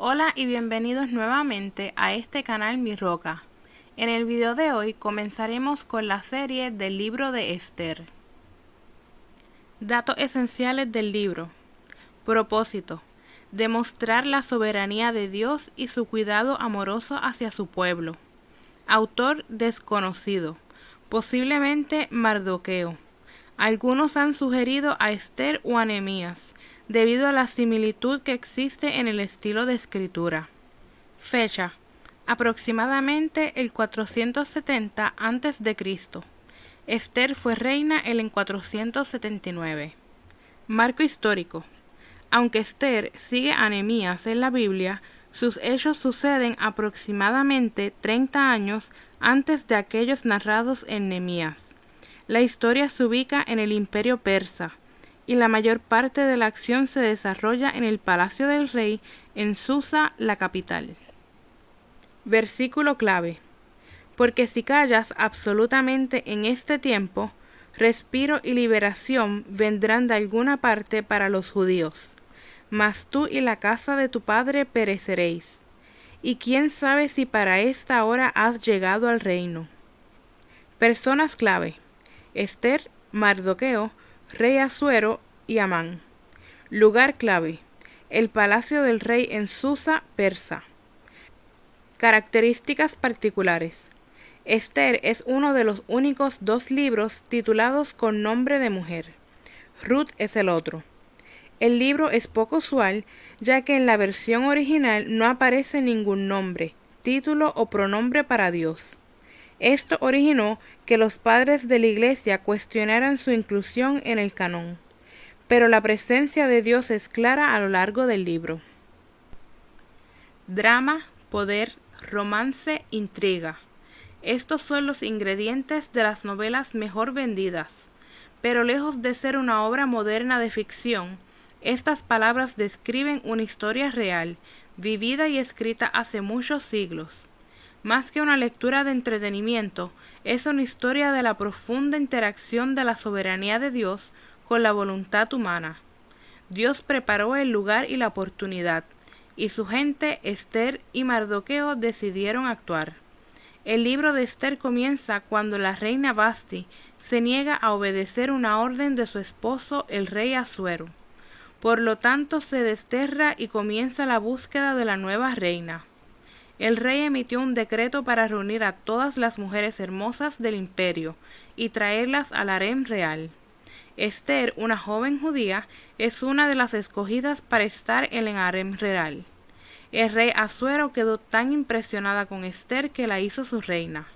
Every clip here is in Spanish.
Hola y bienvenidos nuevamente a este canal Mi Roca. En el video de hoy comenzaremos con la serie del libro de Esther. Datos esenciales del libro. Propósito: demostrar la soberanía de Dios y su cuidado amoroso hacia su pueblo. Autor desconocido, posiblemente Mardoqueo. Algunos han sugerido a Esther o a Nehemías, debido a la similitud que existe en el estilo de escritura. Fecha: aproximadamente el 470 a.C. Esther fue reina en 479. Marco histórico: aunque Esther sigue a Nehemías en la Biblia, sus hechos suceden aproximadamente 30 años antes de aquellos narrados en Nehemías. La historia se ubica en el Imperio Persa, y la mayor parte de la acción se desarrolla en el palacio del rey en Susa, la capital. Versículo clave: porque si callas absolutamente en este tiempo, respiro y liberación vendrán de alguna parte para los judíos, mas tú y la casa de tu padre pereceréis. Y quién sabe si para esta hora has llegado al reino. Personas clave: Esther, Mardoqueo, rey Asuero y Amán. Lugar clave: el palacio del rey en Susa, Persa. Características particulares: Esther es uno de los únicos dos libros titulados con nombre de mujer. Ruth es el otro. El libro es poco usual, ya que en la versión original no aparece ningún nombre, título o pronombre para Dios. Esto originó que los padres de la Iglesia cuestionaran su inclusión en el canon, pero la presencia de Dios es clara a lo largo del libro. Drama, poder, romance, intriga. Estos son los ingredientes de las novelas mejor vendidas, pero lejos de ser una obra moderna de ficción, estas palabras describen una historia real, vivida y escrita hace muchos siglos. Más que una lectura de entretenimiento, es una historia de la profunda interacción de la soberanía de Dios con la voluntad humana. Dios preparó el lugar y la oportunidad, y su gente, Esther y Mardoqueo, decidieron actuar. El libro de Esther comienza cuando la reina Vasti se niega a obedecer una orden de su esposo, el rey Asuero. Por lo tanto, se desterra y comienza la búsqueda de la nueva reina. El rey emitió un decreto para reunir a todas las mujeres hermosas del imperio y traerlas al harem real. Esther, una joven judía, es una de las escogidas para estar en el harem real. El rey Asuero quedó tan impresionada con Esther que la hizo su reina.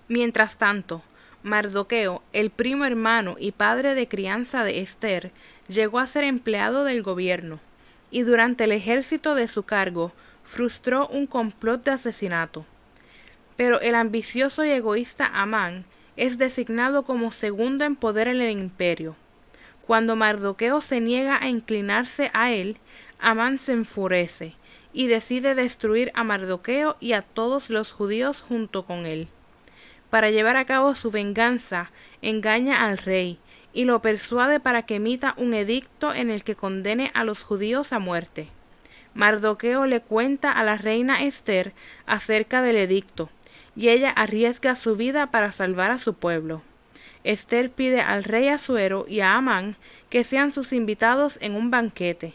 Mientras tanto, Mardoqueo, el primo hermano y padre de crianza de Esther, llegó a ser empleado del gobierno, y durante el ejercicio de su cargo, frustró un complot de asesinato. Pero el ambicioso y egoísta Amán es designado como segundo en poder en el imperio. Cuando Mardoqueo se niega a inclinarse a él, Amán se enfurece y decide destruir a Mardoqueo y a todos los judíos junto con él. Para llevar a cabo su venganza, engaña al rey y lo persuade para que emita un edicto en el que condene a los judíos a muerte. Mardoqueo le cuenta a la reina Esther acerca del edicto, y ella arriesga su vida para salvar a su pueblo. Esther pide al rey Asuero y a Amán que sean sus invitados en un banquete.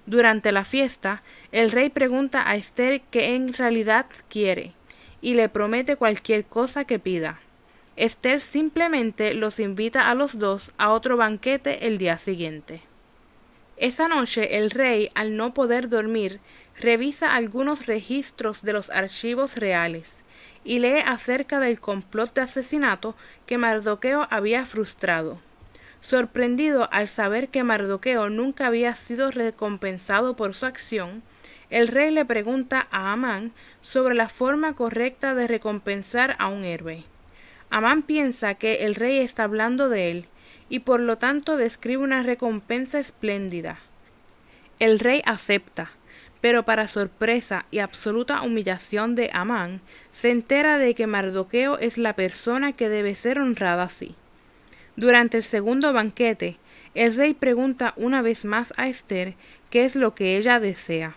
Durante la fiesta, el rey pregunta a Esther qué en realidad quiere, y le promete cualquier cosa que pida. Esther simplemente los invita a los dos a otro banquete el día siguiente. Esa noche el rey, al no poder dormir, revisa algunos registros de los archivos reales y lee acerca del complot de asesinato que Mardoqueo había frustrado. Sorprendido al saber que Mardoqueo nunca había sido recompensado por su acción, el rey le pregunta a Amán sobre la forma correcta de recompensar a un héroe. Amán piensa que el rey está hablando de él, y por lo tanto describe una recompensa espléndida. El rey acepta, pero para sorpresa y absoluta humillación de Amán, se entera de que Mardoqueo es la persona que debe ser honrada así. Durante el segundo banquete, el rey pregunta una vez más a Esther qué es lo que ella desea.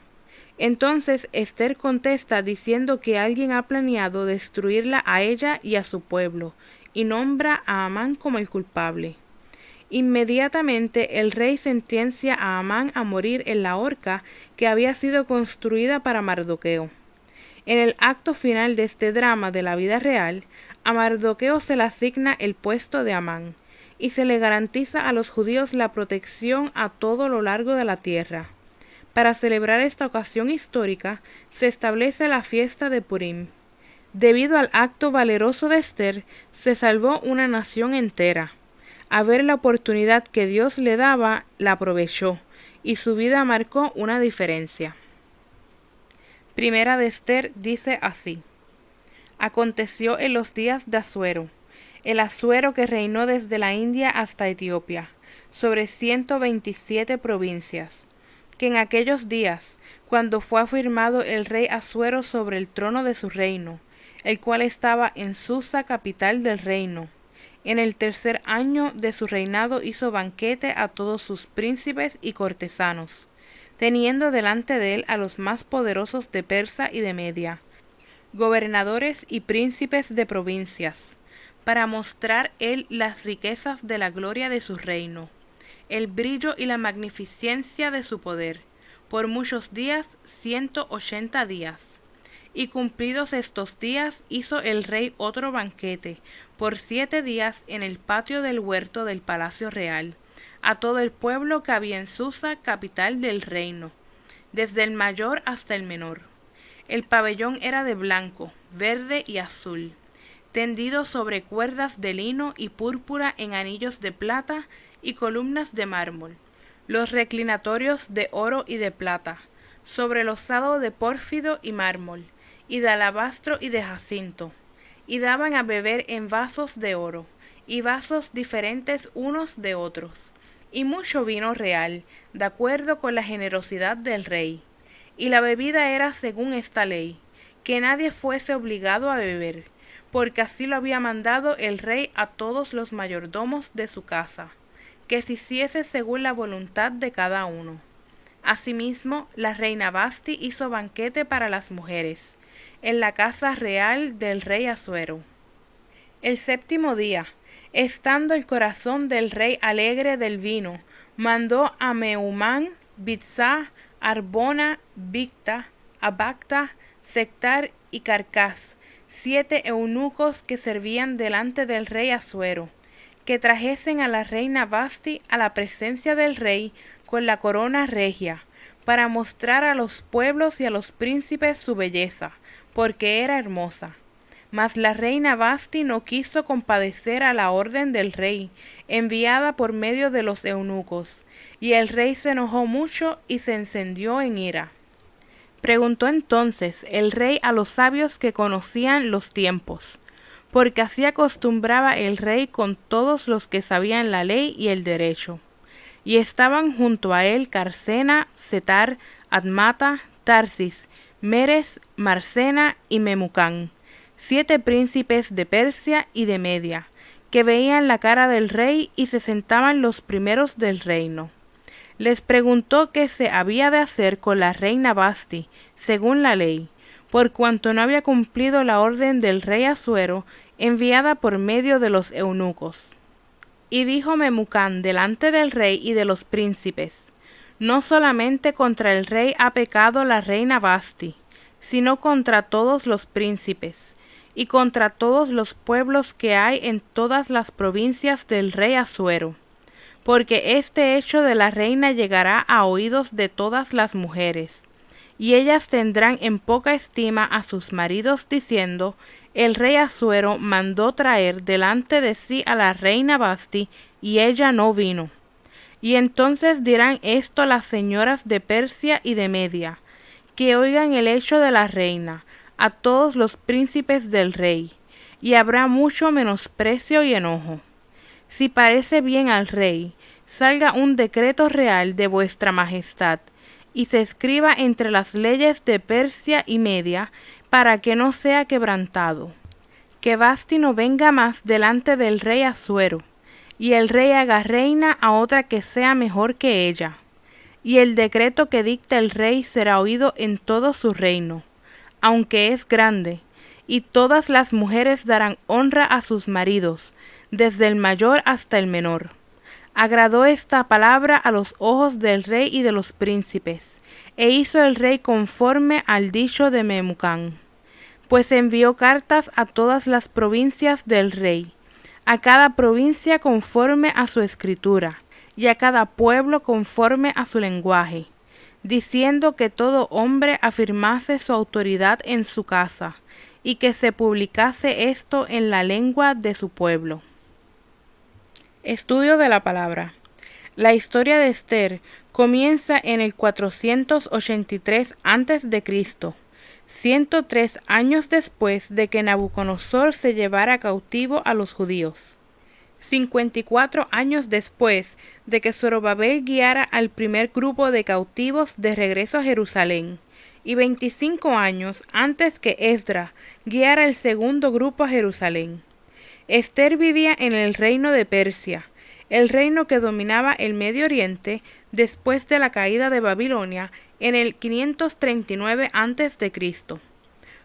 Entonces Esther contesta diciendo que alguien ha planeado destruirla a ella y a su pueblo, y nombra a Amán como el culpable. Inmediatamente el rey sentencia a Amán a morir en la horca que había sido construida para Mardoqueo. En el acto final de este drama de la vida real, a Mardoqueo se le asigna el puesto de Amán, y se le garantiza a los judíos la protección a todo lo largo de la tierra. Para celebrar esta ocasión histórica, se establece la fiesta de Purim. Debido al acto valeroso de Esther, se salvó una nación entera. A ver la oportunidad que Dios le daba, la aprovechó, y su vida marcó una diferencia. Primera de Esther dice así: Aconteció en los días de Asuero, el Asuero que reinó desde la India hasta Etiopía, sobre 127 provincias, que en aquellos días, cuando fue afirmado el rey Asuero sobre el trono de su reino, el cual estaba en Susa, capital del reino, en el 3er año de su reinado hizo banquete a todos sus príncipes y cortesanos, teniendo delante de él a los más poderosos de Persa y de Media, gobernadores y príncipes de provincias, para mostrar él las riquezas de la gloria de su reino, el brillo y la magnificencia de su poder, por muchos días, 180 días. Y cumplidos estos días, hizo el rey otro banquete, por 7 días en el patio del huerto del palacio real, a todo el pueblo que había en Susa, capital del reino, desde el mayor hasta el menor. El pabellón era de blanco, verde y azul, tendido sobre cuerdas de lino y púrpura en anillos de plata y columnas de mármol, los reclinatorios de oro y de plata, sobre losado de pórfido y mármol, y de alabastro y de jacinto, y daban a beber en vasos de oro, y vasos diferentes unos de otros, y mucho vino real, de acuerdo con la generosidad del rey. Y la bebida era según esta ley, que nadie fuese obligado a beber, porque así lo había mandado el rey a todos los mayordomos de su casa, que se hiciese según la voluntad de cada uno. Asimismo, la reina Vasti hizo banquete para las mujeres, en la casa real del rey Asuero. El 7º día, estando el corazón del rey alegre del vino, mandó a Mehumán, Biztha, Arbona, Bigta, Abagta, Sectar y Carcas, 7 eunucos que servían delante del rey Asuero, que trajesen a la reina Vasti a la presencia del rey con la corona regia, para mostrar a los pueblos y a los príncipes su belleza, porque era hermosa. Mas la reina Vasti no quiso compadecer a la orden del rey, enviada por medio de los eunucos, y el rey se enojó mucho y se encendió en ira. Preguntó entonces el rey a los sabios que conocían los tiempos, porque así acostumbraba el rey con todos los que sabían la ley y el derecho. Y estaban junto a él Carcena, Setar, Admata, Tarsis, Meres, Marcena y Memucán, 7 príncipes de Persia y de Media, que veían la cara del rey y se sentaban los primeros del reino. Les preguntó qué se había de hacer con la reina Vasti, según la ley, por cuanto no había cumplido la orden del rey Asuero, enviada por medio de los eunucos. Y dijo Memucán delante del rey y de los príncipes: No solamente contra el rey ha pecado la reina Vasti, sino contra todos los príncipes, y contra todos los pueblos que hay en todas las provincias del rey Asuero, porque este hecho de la reina llegará a oídos de todas las mujeres, y ellas tendrán en poca estima a sus maridos, diciendo: El rey Asuero mandó traer delante de sí a la reina Vasti, y ella no vino. Y entonces dirán esto las señoras de Persia y de Media, que oigan el hecho de la reina, a todos los príncipes del rey, y habrá mucho menosprecio y enojo. Si parece bien al rey, salga un decreto real de vuestra majestad, y se escriba entre las leyes de Persia y Media, para que no sea quebrantado, que Vasti no venga más delante del rey Asuero, y el rey haga reina a otra que sea mejor que ella. y el decreto que dicta el rey será oído en todo su reino, aunque es grande, y todas las mujeres darán honra a sus maridos, desde el mayor hasta el menor. Agradó esta palabra a los ojos del rey y de los príncipes, e hizo el rey conforme al dicho de Memucán, pues envió cartas a todas las provincias del rey, a cada provincia conforme a su escritura, y a cada pueblo conforme a su lenguaje, diciendo que todo hombre afirmase su autoridad en su casa, y que se publicase esto en la lengua de su pueblo. Estudio de la palabra. La historia de Esther comienza en el 483 a.C., 103 años después de que Nabucodonosor se llevara cautivo a los judíos, 54 años después de que Zorobabel guiara al primer grupo de cautivos de regreso a Jerusalén, y 25 años antes que Esdras guiara el segundo grupo a Jerusalén. Esther vivía en el reino de Persia, el reino que dominaba el Medio Oriente después de la caída de Babilonia en el 539 a.C.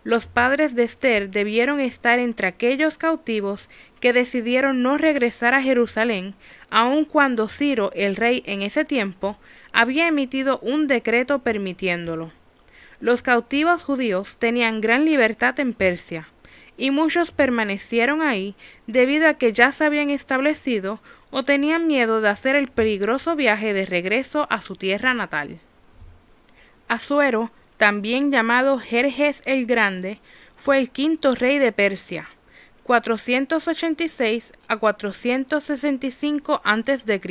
Los padres de Esther debieron estar entre aquellos cautivos que decidieron no regresar a Jerusalén, aun cuando Ciro, el rey en ese tiempo, había emitido un decreto permitiéndolo. Los cautivos judíos tenían gran libertad en Persia, y muchos permanecieron ahí debido a que ya se habían establecido o tenían miedo de hacer el peligroso viaje de regreso a su tierra natal. Asuero, también llamado Jerjes el Grande, fue el quinto rey de Persia, 486 a 465 a.C.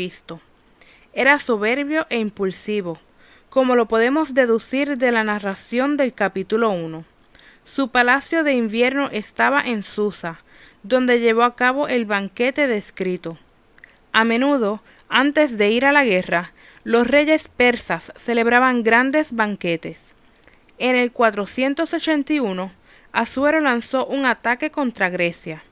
Era soberbio e impulsivo, como lo podemos deducir de la narración del capítulo 1. Su palacio de invierno estaba en Susa, donde llevó a cabo el banquete descrito. A menudo, antes de ir a la guerra, los reyes persas celebraban grandes banquetes. En el 481, Asuero lanzó un ataque contra Grecia.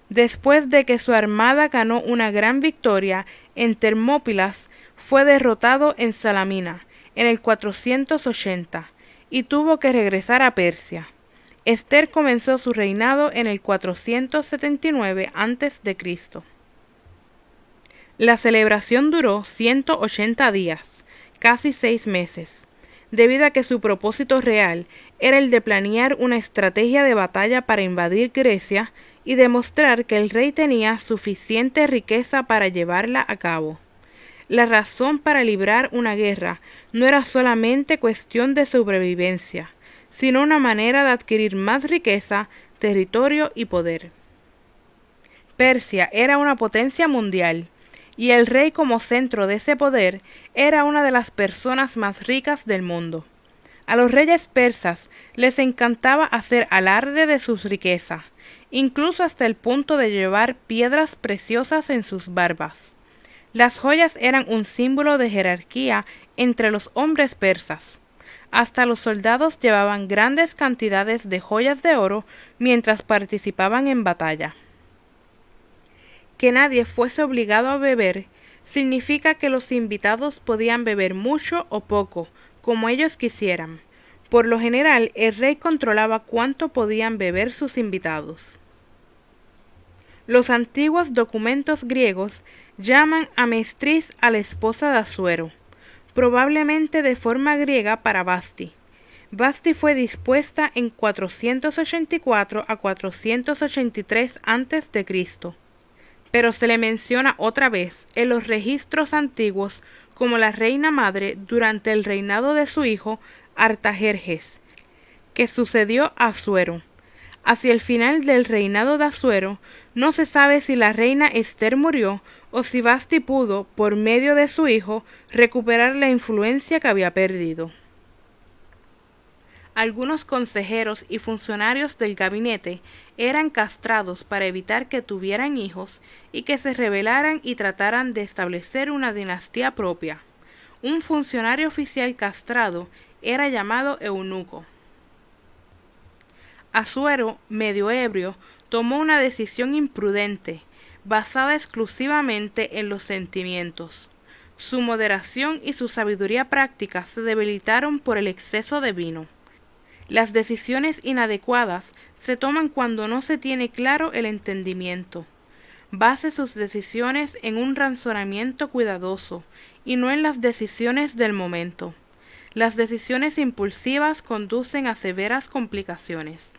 Después de que su armada ganó una gran victoria en Termópilas, fue derrotado en Salamina en el 480 y tuvo que regresar a Persia. Esther comenzó su reinado en el 479 a.C. La celebración duró 180 días, casi 6 meses, debido a que su propósito real era el de planear una estrategia de batalla para invadir Grecia y demostrar que el rey tenía suficiente riqueza para llevarla a cabo. La razón para librar una guerra no era solamente cuestión de sobrevivencia, sino una manera de adquirir más riqueza, territorio y poder. Persia era una potencia mundial, y el rey como centro de ese poder era una de las personas más ricas del mundo. A los reyes persas les encantaba hacer alarde de sus riquezas, incluso hasta el punto de llevar piedras preciosas en sus barbas. Las joyas eran un símbolo de jerarquía entre los hombres persas. Hasta los soldados llevaban grandes cantidades de joyas de oro mientras participaban en batalla. Que nadie fuese obligado a beber significa que los invitados podían beber mucho o poco, como ellos quisieran. Por lo general, el rey controlaba cuánto podían beber sus invitados. Los antiguos documentos griegos llaman a Mestriz a la esposa de Asuero, probablemente de forma griega para Basti. Basti fue dispuesta en 484 a 483 a.C., pero se le menciona otra vez en los registros antiguos como la reina madre durante el reinado de su hijo Artajerjes, que sucedió a Asuero. Hacia el final del reinado de Asuero, no se sabe si la reina Esther murió o si Basti pudo, por medio de su hijo, recuperar la influencia que había perdido. Algunos consejeros y funcionarios del gabinete eran castrados para evitar que tuvieran hijos y que se rebelaran y trataran de establecer una dinastía propia. Un funcionario oficial castrado era llamado eunuco. Asuero, medio ebrio, tomó una decisión imprudente, basada exclusivamente en los sentimientos. Su moderación y su sabiduría práctica se debilitaron por el exceso de vino. Las decisiones inadecuadas se toman cuando no se tiene claro el entendimiento. Base sus decisiones en un razonamiento cuidadoso y no en las decisiones del momento. Las decisiones impulsivas conducen a severas complicaciones.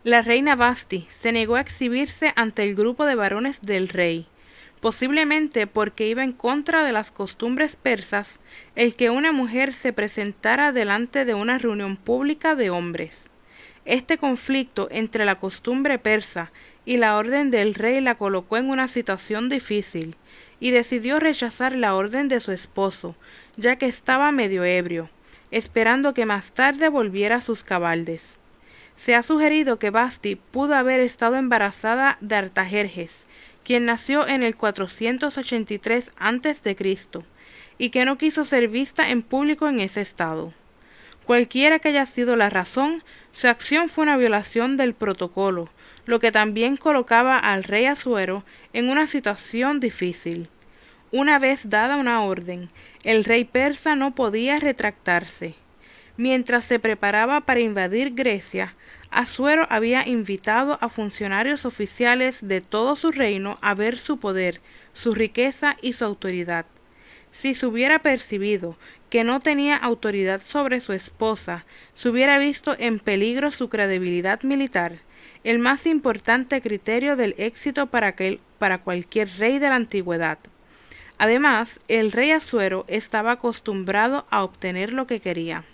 La reina Vasti se negó a exhibirse ante el grupo de varones del rey, posiblemente porque iba en contra de las costumbres persas el que una mujer se presentara delante de una reunión pública de hombres. Este conflicto entre la costumbre persa y la orden del rey la colocó en una situación difícil, y decidió rechazar la orden de su esposo, ya que estaba medio ebrio, esperando que más tarde volviera a sus cabaldes. Se ha sugerido que Vasti pudo haber estado embarazada de Artajerjes, quien nació en el 483 a.C., y que no quiso ser vista en público en ese estado. Cualquiera que haya sido la razón, su acción fue una violación del protocolo, lo que también colocaba al rey Asuero en una situación difícil. Una vez dada una orden, el rey persa no podía retractarse. Mientras se preparaba para invadir Grecia, Asuero había invitado a funcionarios oficiales de todo su reino a ver su poder, su riqueza y su autoridad. Si se hubiera percibido que no tenía autoridad sobre su esposa, se hubiera visto en peligro su credibilidad militar, el más importante criterio del éxito para cualquier rey de la antigüedad. Además, el rey Asuero estaba acostumbrado a obtener lo que quería.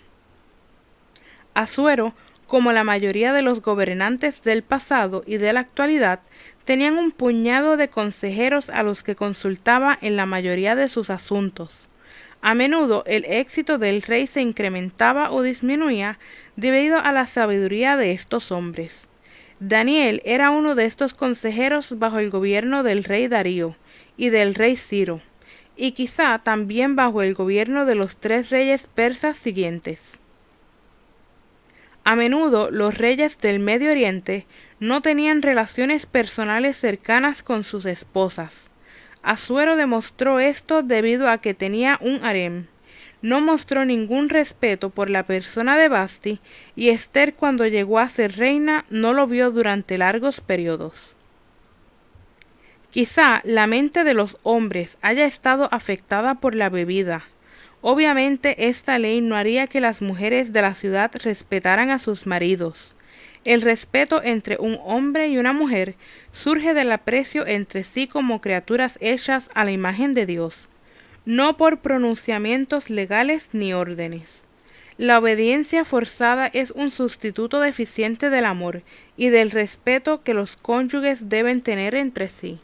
Asuero, como la mayoría de los gobernantes del pasado y de la actualidad, tenían un puñado de consejeros a los que consultaba en la mayoría de sus asuntos. A menudo el éxito del rey se incrementaba o disminuía debido a la sabiduría de estos hombres. Daniel era uno de estos consejeros bajo el gobierno del rey Darío y del rey Ciro, y quizá también bajo el gobierno de los 3 reyes persas siguientes. A menudo los reyes del Medio Oriente no tenían relaciones personales cercanas con sus esposas. Asuero demostró esto debido a que tenía un harem. No mostró ningún respeto por la persona de Vasti, y Esther, cuando llegó a ser reina, no lo vio durante largos periodos. Quizá la mente de los hombres haya estado afectada por la bebida. Obviamente esta ley no haría que las mujeres de la ciudad respetaran a sus maridos. El respeto entre un hombre y una mujer surge del aprecio entre sí como criaturas hechas a la imagen de Dios, no por pronunciamientos legales ni órdenes. La obediencia forzada es un sustituto deficiente del amor y del respeto que los cónyuges deben tener entre sí.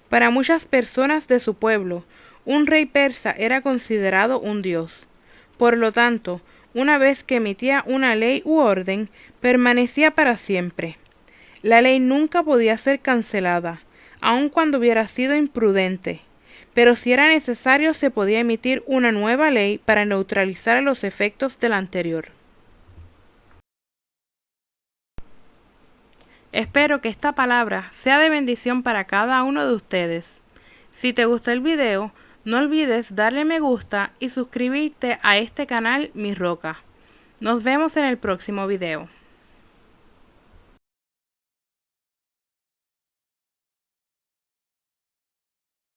Para muchas personas de su pueblo, un rey persa era considerado un dios. Por lo tanto, una vez que emitía una ley u orden, permanecía para siempre. La ley nunca podía ser cancelada, aun cuando hubiera sido imprudente, pero si era necesario se podía emitir una nueva ley para neutralizar los efectos de la anterior. Espero que esta palabra sea de bendición para cada uno de ustedes. Si te gustó el video, no olvides darle me gusta y suscribirte a este canal Mi Roca. Nos vemos en el próximo video.